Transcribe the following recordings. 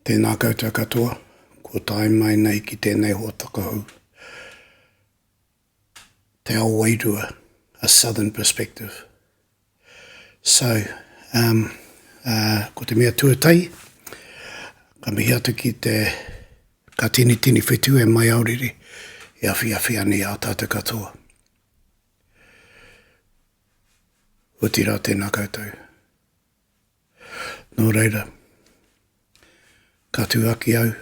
Tēnā koutou katoa, ko tae mai nei ki tēnei hoa takahau. Te ao Wairua, a southern perspective. So, ko te mea tuatai, ka mihi atu ki te ka tini whetū e mai auriri, e awhi ane a tātou katoa. Utira tēnā koutou. Nō reira, ka tuaki au,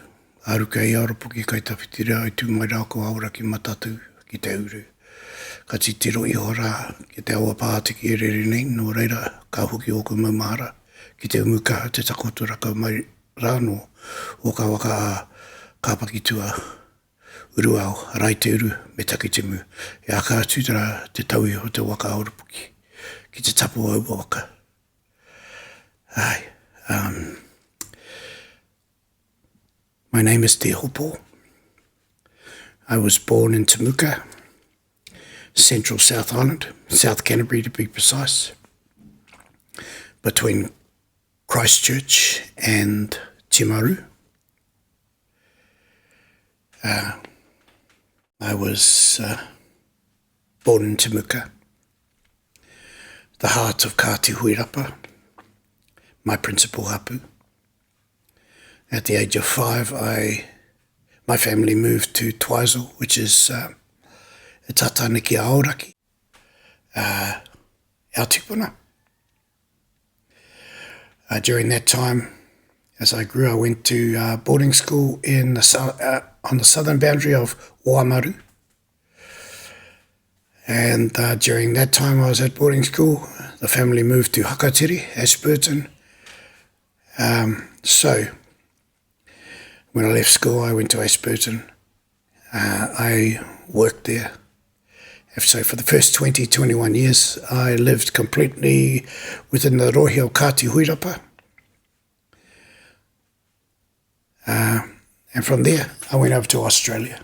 aruka i aropuki kai tawhitira ai tū mai rā ko aura ki matatu ki te uru. Ka titiro i hora ki te aua pātiki e rere nei, nō reira, ka hoki o ku maumahara ki te umukaha te takotura ka mai rāno o ka waka kāpakitua uruao, rai te uru me taki te mu. E aka atutara te tauhi o te waka aurapuki ki te tapu au waka. Ai, my name is Te Hopo. I was born in Temuka, Central South Island, South Canterbury to be precise, between Christchurch and Timaru. I was born in Temuka, the heart of Kāti Huirapa, my principal hapu. At the age of 5, my family moved to Twizel, which is e Tataniki Aoraki, Aotikpuna. During that time, as I grew, I went to boarding school on the southern boundary of Oamaru. And during that time I was at boarding school, the family moved to Hakatiri, Ashburton. So when I left school, I went to Ashburton. I worked there. So for the first 21 years, I lived completely within the rohe o Kāti Huirapa. And from there, I went over to Australia.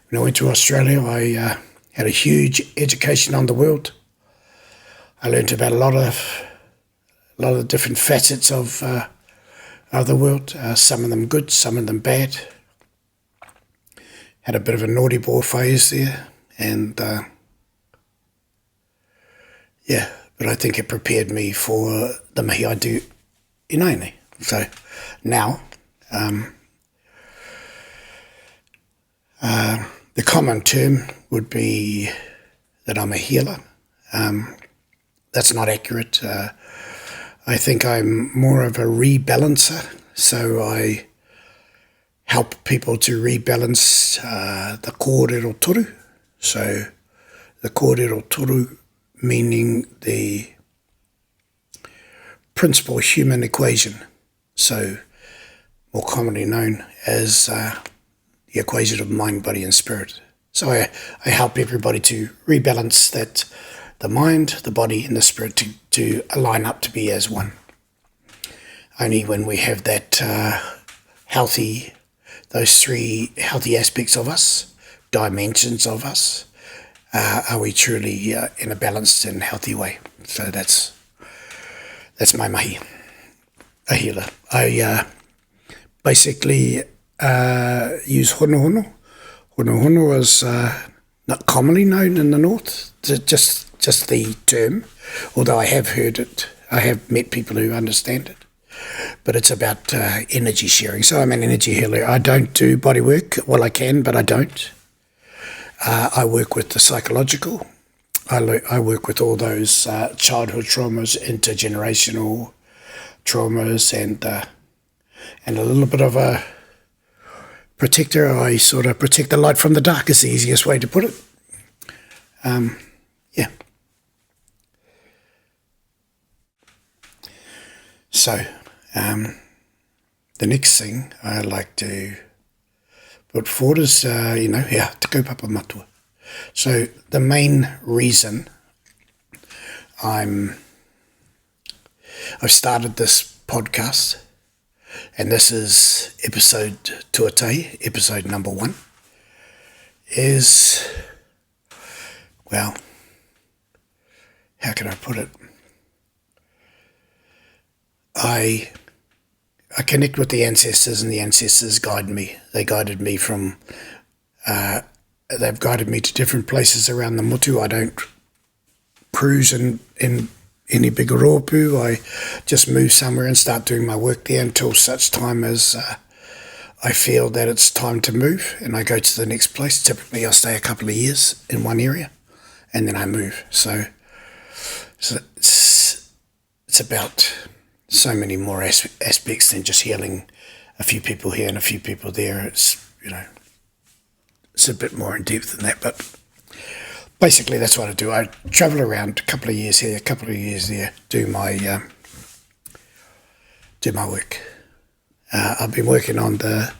When I went to Australia, I had a huge education on the world. I learned about a lot of different facets of the world, some of them good, some of them bad. Had a bit of a naughty boy phase there, and but I think it prepared me for the mahi I do in Aine. So now, the common term would be that I'm a healer. That's not accurate. I think I'm more of a rebalancer, so I help people to rebalance the kōrero toru. So the kōrero toru meaning the principal human equation, so more commonly known as the equation of mind, body and spirit. So I help everybody to rebalance that, the mind, the body and the spirit to align up to be as one. Only when we have that those three healthy aspects of us, dimensions of us, are we truly in a balanced and healthy way. So that's my mahi, a healer. I basically use hono. Hono is not commonly known in the north, just the term, although I have heard it. I have met people who understand it. But it's about energy sharing. So I'm an energy healer. I don't do body work. Well, I can, but I don't. I work with the psychological. I work with all those childhood traumas, intergenerational traumas, and a little bit of a protector. I sort of protect the light from the dark is the easiest way to put it. So, the next thing I like to put forward is, te kaupapa matua. So the main reason I've started this podcast, and this is episode tuatai, episode number 1, is, well, how can I put it? I connect with the ancestors, and the ancestors guide me. They guided me from. They've guided me to different places around the motu. I don't cruise in any bigger rōpū. I just move somewhere and start doing my work there until such time as I feel that it's time to move, and I go to the next place. Typically, I'll stay a couple of years in one area, and then I move. So it's about so many more aspects than just healing a few people here and a few people there. It's it's a bit more in depth than that, but basically that's what I do. I travel around a couple of years here, a couple of years there, do my work. I've been working on the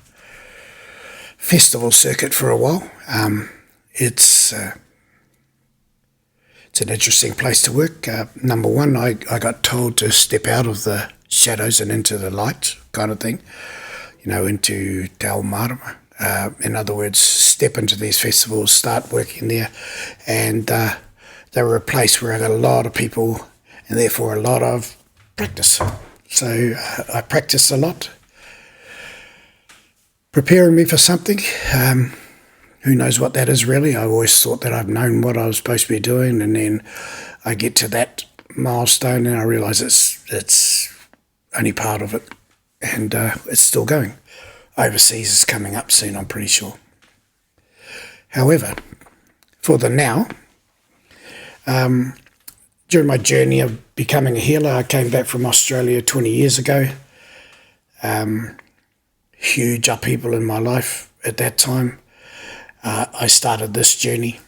festival circuit for a while. It's an interesting place to work. Number one, I got told to step out of the shadows and into the light kind of thing, into Te Ao Marama. In other words, step into these festivals, start working there. And they were a place where I got a lot of people and therefore a lot of practice. So I practiced a lot, preparing me for something. Who knows what that is really? I always thought that I've known what I was supposed to be doing, and then I get to that milestone and I realise it's only part of it, and it's still going. Overseas is coming up soon, I'm pretty sure. However, for the now, during my journey of becoming a healer, I came back from Australia 20 years ago. Huge upheaval in my life at that time. I started this journey.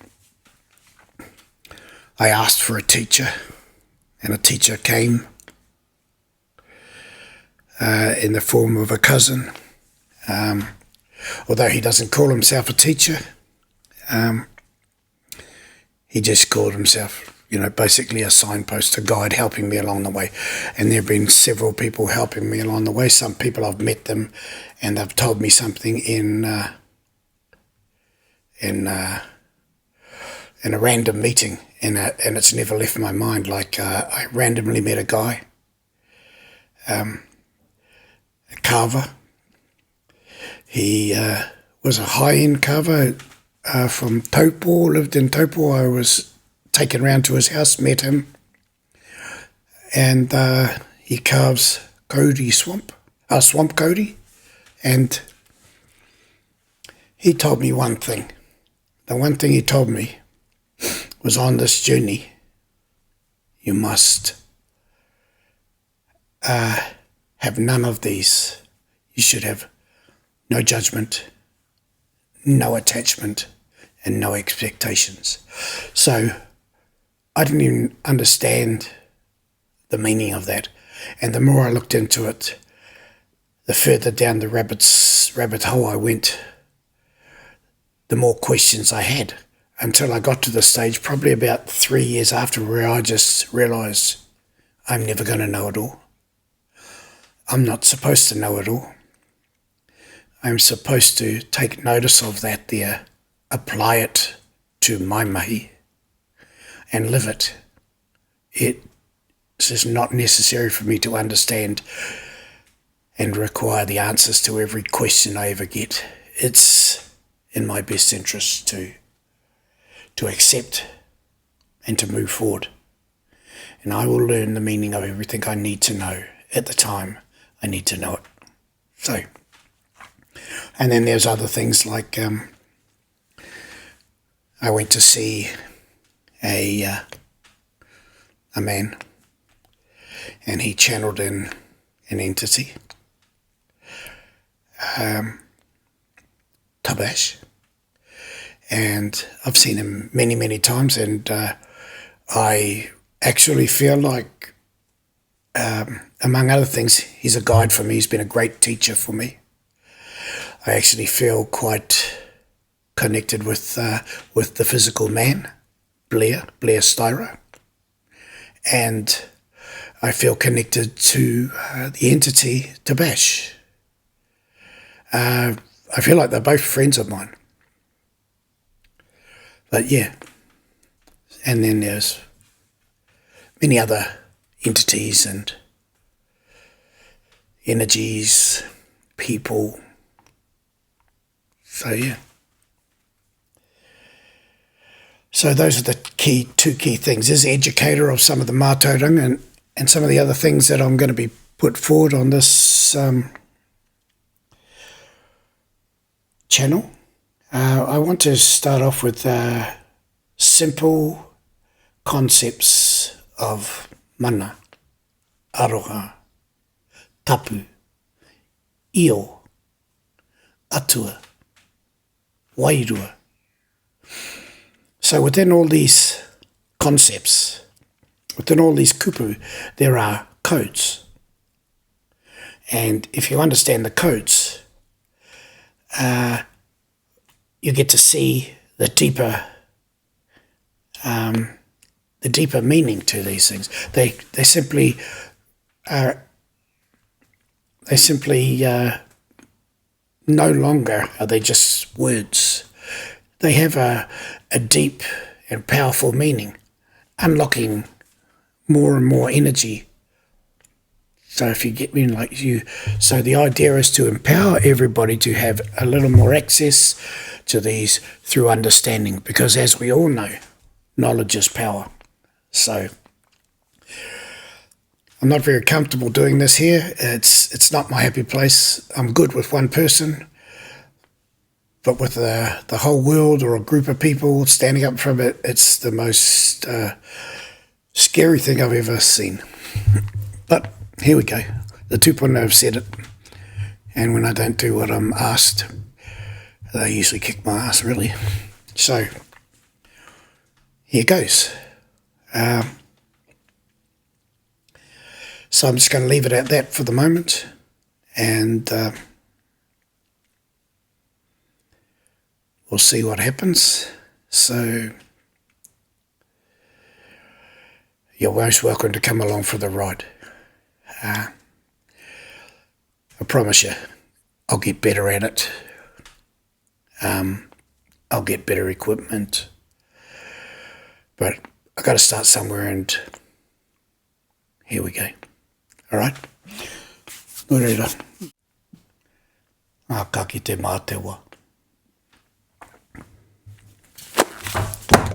I asked for a teacher, and a teacher came in the form of a cousin. Although he doesn't call himself a teacher, he just called himself, basically a signpost, a guide helping me along the way. And there have been several people helping me along the way. Some people I've met them and they've told me something in a random meeting, and it's never left my mind. Like I randomly met a guy, a carver. He was a high-end carver from Taupo, lived in Taupo. I was taken round to his house, met him, and he carves kauri swamp kauri, and he told me one thing. The one thing he told me was, on this journey, you must have none of these. You should have no judgment, no attachment, and no expectations. So I didn't even understand the meaning of that. And the more I looked into it, the further down the rabbit hole I went, the more questions I had, until I got to the stage, probably about 3 years after, where I just realised I'm never going to know it all. I'm not supposed to know it all. I'm supposed to take notice of that there, apply it to my mahi, and live it. It is not necessary for me to understand and require the answers to every question I ever get. It's in my best interest to accept and to move forward. And I will learn the meaning of everything I need to know at the time I need to know it. So, and then there's other things like I went to see a man, and he channeled in an entity, Tabash, and I've seen him many, many times, and I actually feel like, among other things, he's a guide for me. He's been a great teacher for me. I actually feel quite connected with the physical man, Blair Styra, and I feel connected to the entity Tabash. I feel like they're both friends of mine. But yeah, and then there's many other entities and energies, people. So yeah. So those are the two key things. As the educator of some of the mātauranga and some of the other things that I'm going to be put forward on this channel, I want to start off with simple concepts of mana, aroha, tapu, io, atua, wairua. So within all these concepts, within all these kupu, there are codes. And if you understand the codes, you get to see the deeper meaning to these things. They simply no longer are they just words. They have a deep and powerful meaning, unlocking more and more energy. So if you get me, so the idea is to empower everybody to have a little more access to these through understanding, because as we all know, knowledge is power. So I'm not very comfortable doing this here. It's not my happy place. I'm good with one person, but with the whole world or a group of people standing up from it, it's the most scary thing I've ever seen. But here we go. The 2.0 have said it. And when I don't do what I'm asked, they usually kick my ass, really. So, here goes. So I'm just going to leave it at that for the moment. And we'll see what happens. So, you're most welcome to come along for the ride. I promise you, I'll get better at it. I'll get better equipment. But I've got to start somewhere, and here we go. All right? Nō reira. Ka kite mā te wā.